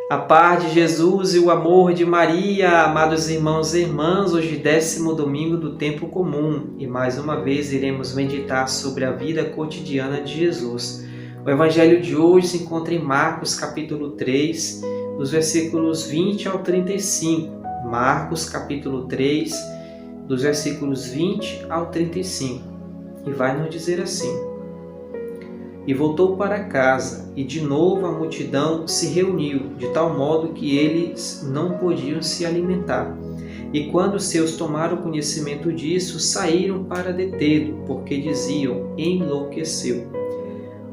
A paz de Jesus e o amor de Maria, amados irmãos e irmãs, hoje 10º domingo do tempo comum e mais uma vez iremos meditar sobre a vida cotidiana de Jesus. O evangelho de hoje se encontra em Marcos capítulo 3, dos versículos 20 ao 35. Marcos capítulo 3, dos versículos 20 ao 35. E vai nos dizer assim: E voltou para casa, e de novo a multidão se reuniu, de tal modo que eles não podiam se alimentar. E quando os seus tomaram conhecimento disso, saíram para detê-lo, porque diziam: enlouqueceu.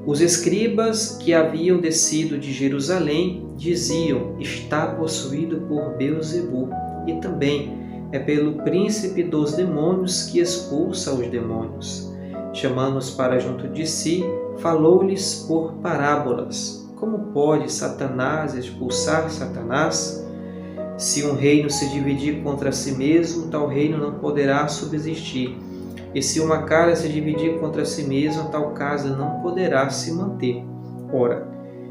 Os escribas que haviam descido de Jerusalém diziam: está possuído por Beelzebu, e também é pelo príncipe dos demônios que expulsa os demônios. Chamando-os para junto de si, falou-lhes por parábolas: como pode Satanás expulsar Satanás? Se um reino se dividir contra si mesmo, tal reino não poderá subsistir. E se uma casa se dividir contra si mesma, tal casa não poderá se manter. Ora,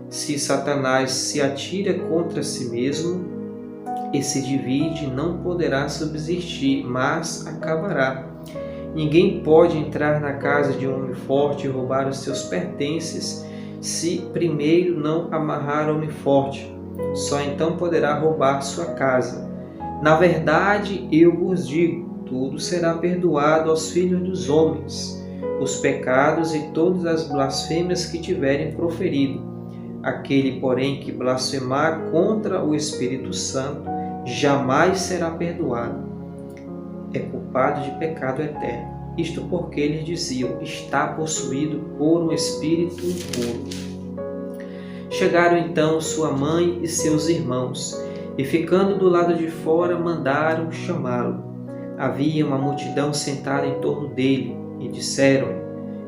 se Satanás se atira contra si mesmo e se divide, não poderá subsistir, mas acabará. Ninguém pode entrar na casa de um homem forte e roubar os seus pertences, se primeiro não amarrar o homem forte. Só então poderá roubar sua casa. Na verdade, eu vos digo, tudo será perdoado aos filhos dos homens, os pecados e todas as blasfêmias que tiverem proferido. Aquele, porém, que blasfemar contra o Espírito Santo, jamais será perdoado. É culpado de pecado eterno. Isto porque eles diziam: está possuído por um espírito impuro. Chegaram então sua mãe e seus irmãos, e ficando do lado de fora, mandaram chamá-lo. Havia uma multidão sentada em torno dele, e disseram: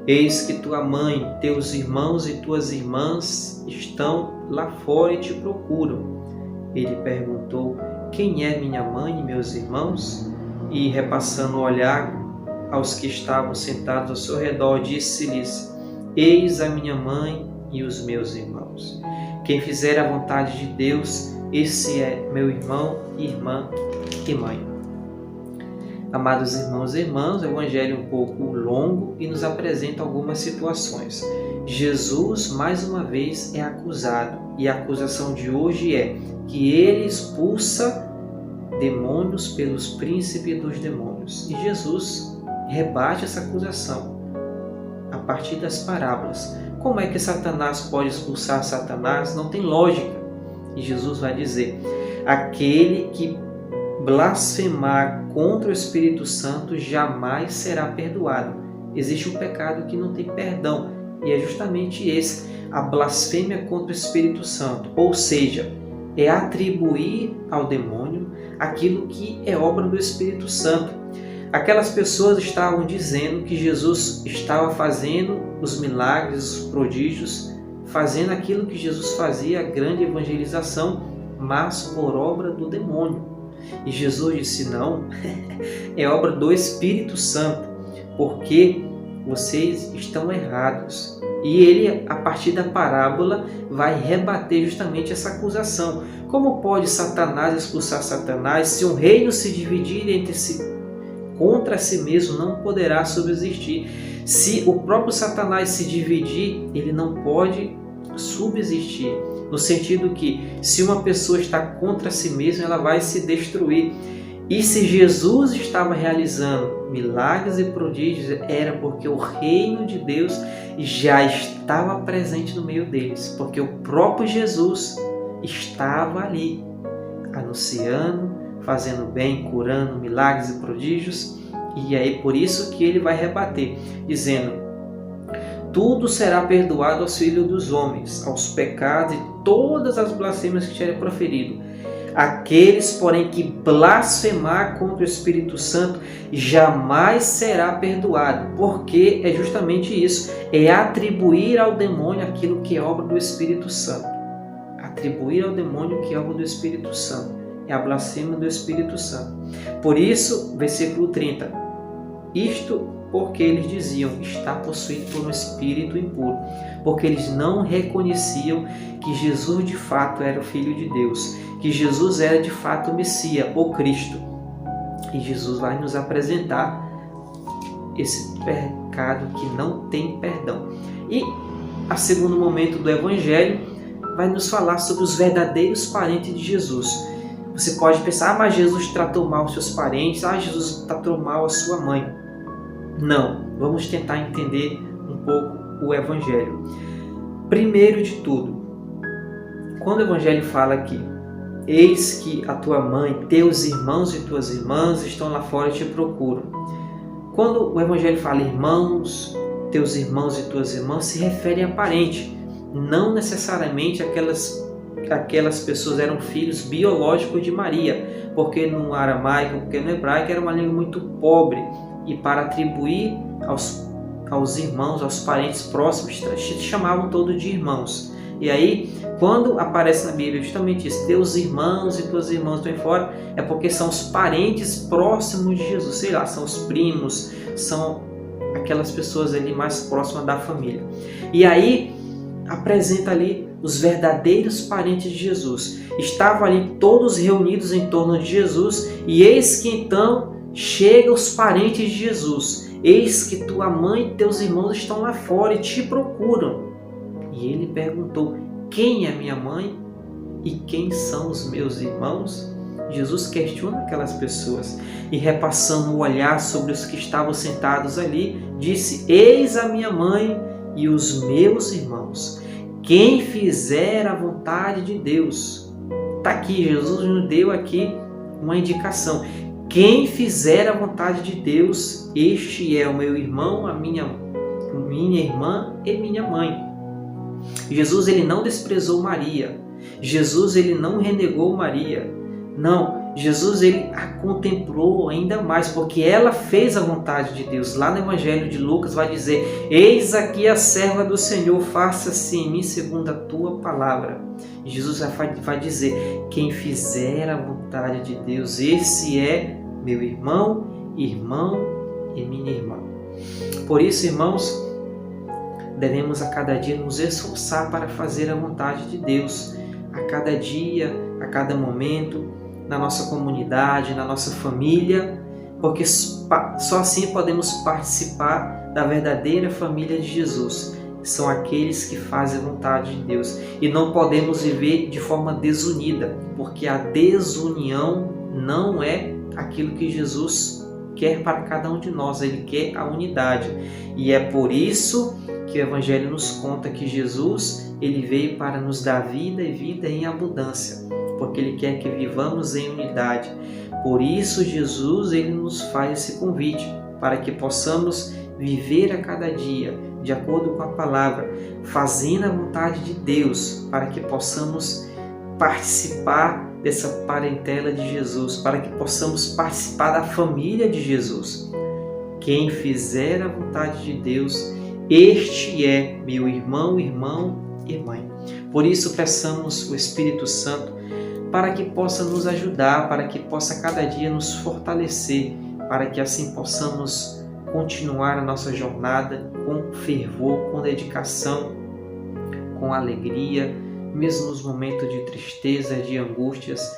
eis que tua mãe, teus irmãos e tuas irmãs estão lá fora e te procuram. Ele perguntou: quem é minha mãe e meus irmãos? E, repassando o olhar aos que estavam sentados ao seu redor, disse-lhes: eis a minha mãe e os meus irmãos. Quem fizer a vontade de Deus, esse é meu irmão, irmã e mãe. Amados irmãos e irmãs, o evangelho é um pouco longo e nos apresenta algumas situações. Jesus, mais uma vez, é acusado, e a acusação de hoje é que ele expulsa demônios pelos príncipes dos demônios. E Jesus rebate essa acusação a partir das parábolas. Como é que Satanás pode expulsar Satanás? Não tem lógica. E Jesus vai dizer: aquele que blasfemar contra o Espírito Santo jamais será perdoado. Existe um pecado que não tem perdão, e é justamente esse, a blasfêmia contra o Espírito Santo. Ou seja, é atribuir ao demônio aquilo que é obra do Espírito Santo. Aquelas pessoas estavam dizendo que Jesus estava fazendo os milagres, os prodígios, fazendo aquilo que Jesus fazia, a grande evangelização, mas por obra do demônio. E Jesus disse: não, é obra do Espírito Santo, porque vocês estão errados. E ele, a partir da parábola, vai rebater justamente essa acusação. Como pode Satanás expulsar Satanás? Se um reino se dividir entre si, contra si mesmo, não poderá subsistir. Se o próprio Satanás se dividir, ele não pode subsistir. No sentido que, se uma pessoa está contra si mesma, ela vai se destruir. E se Jesus estava realizando milagres e prodígios, era porque o reino de Deus já estava presente no meio deles, porque o próprio Jesus estava ali, anunciando, fazendo bem, curando, milagres e prodígios. E aí por isso que ele vai rebater, dizendo: tudo será perdoado aos filhos dos homens, aos pecados e todas as blasfêmias que tiverem proferido. Aqueles, porém, que blasfemar contra o Espírito Santo jamais será perdoado, porque é justamente isso, é atribuir ao demônio aquilo que é obra do Espírito Santo. Atribuir ao demônio que é obra do Espírito Santo, é a blasfêmia do Espírito Santo. Por isso, versículo 30, isto porque eles diziam: está possuído por um espírito impuro, porque eles não reconheciam que Jesus de fato era o Filho de Deus, que Jesus era de fato o Messias, o Cristo. E Jesus vai nos apresentar esse pecado que não tem perdão. E a segundo momento do Evangelho vai nos falar sobre os verdadeiros parentes de Jesus. Você pode pensar: mas Jesus tratou mal os seus parentes, Jesus tratou mal a sua mãe. Não, vamos tentar entender um pouco o Evangelho. Primeiro de tudo, quando o Evangelho fala aqui: eis que a tua mãe, teus irmãos e tuas irmãs estão lá fora e te procuram. Quando o Evangelho fala irmãos, teus irmãos e tuas irmãs, se refere a parente. Não necessariamente aquelas pessoas eram filhos biológicos de Maria, porque no aramaico, porque no hebraico era uma língua muito pobre, e para atribuir aos irmãos, aos parentes próximos, chamavam todos de irmãos. E aí, quando aparece na Bíblia justamente isso: teus irmãos e tuas irmãs estão aí fora, é porque são os parentes próximos de Jesus, sei lá, são os primos, são aquelas pessoas ali mais próximas da família. E aí apresenta ali os verdadeiros parentes de Jesus. Estavam ali todos reunidos em torno de Jesus, e eis que então chegam os parentes de Jesus. Eis que tua mãe e teus irmãos estão lá fora e te procuram. E ele perguntou: quem é minha mãe e quem são os meus irmãos? Jesus questiona aquelas pessoas e, repassando o olhar sobre os que estavam sentados ali, disse: eis a minha mãe e os meus irmãos. Quem fizer a vontade de Deus. Está aqui, Jesus nos deu aqui uma indicação. Quem fizer a vontade de Deus, este é o meu irmão, a minha irmã e minha mãe. Jesus, ele não desprezou Maria. Jesus, ele não renegou Maria. Não, Jesus, ele a contemplou ainda mais, porque ela fez a vontade de Deus. Lá no Evangelho de Lucas vai dizer: eis aqui a serva do Senhor, faça-se em mim segundo a tua palavra. E Jesus vai dizer: quem fizer a vontade de Deus, esse é meu irmão e minha irmã. Por isso, irmãos, devemos a cada dia nos esforçar para fazer a vontade de Deus. A cada dia, a cada momento, na nossa comunidade, na nossa família, porque só assim podemos participar da verdadeira família de Jesus. São aqueles que fazem a vontade de Deus. E não podemos viver de forma desunida, porque a desunião não é aquilo que Jesus quer para cada um de nós. Ele quer a unidade. E é por isso que o Evangelho nos conta que Jesus, ele veio para nos dar vida e vida em abundância, porque ele quer que vivamos em unidade. Por isso Jesus, ele nos faz esse convite para que possamos viver a cada dia de acordo com a palavra, fazendo a vontade de Deus, para que possamos participar dessa parentela de Jesus, para que possamos participar da família de Jesus. Quem fizer a vontade de Deus, este é meu irmão e mãe. Por isso peçamos o Espírito Santo para que possa nos ajudar, para que possa cada dia nos fortalecer, para que assim possamos continuar a nossa jornada com fervor, com dedicação, com alegria, mesmo nos momentos de tristeza, de angústias,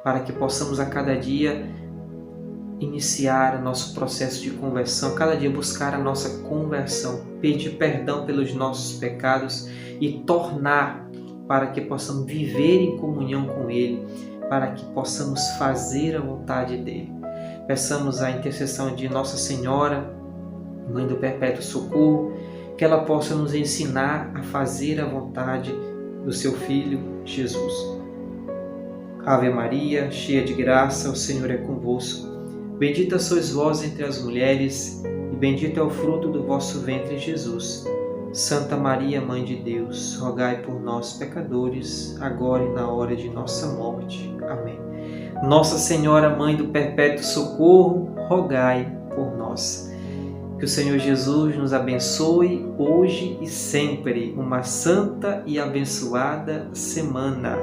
para que possamos a cada dia iniciar o nosso processo de conversão, cada dia buscar a nossa conversão, pedir perdão pelos nossos pecados e tornar para que possamos viver em comunhão com Ele, para que possamos fazer a vontade dEle. Peçamos a intercessão de Nossa Senhora, Mãe do Perpétuo Socorro, que ela possa nos ensinar a fazer a vontade do seu Filho Jesus. Ave Maria, cheia de graça, o Senhor é convosco. Bendita sois vós entre as mulheres, e bendito é o fruto do vosso ventre, Jesus. Santa Maria, Mãe de Deus, rogai por nós, pecadores, agora e na hora de nossa morte. Amém. Nossa Senhora, Mãe do Perpétuo Socorro, rogai por nós. Que o Senhor Jesus nos abençoe hoje e sempre. Uma santa e abençoada semana.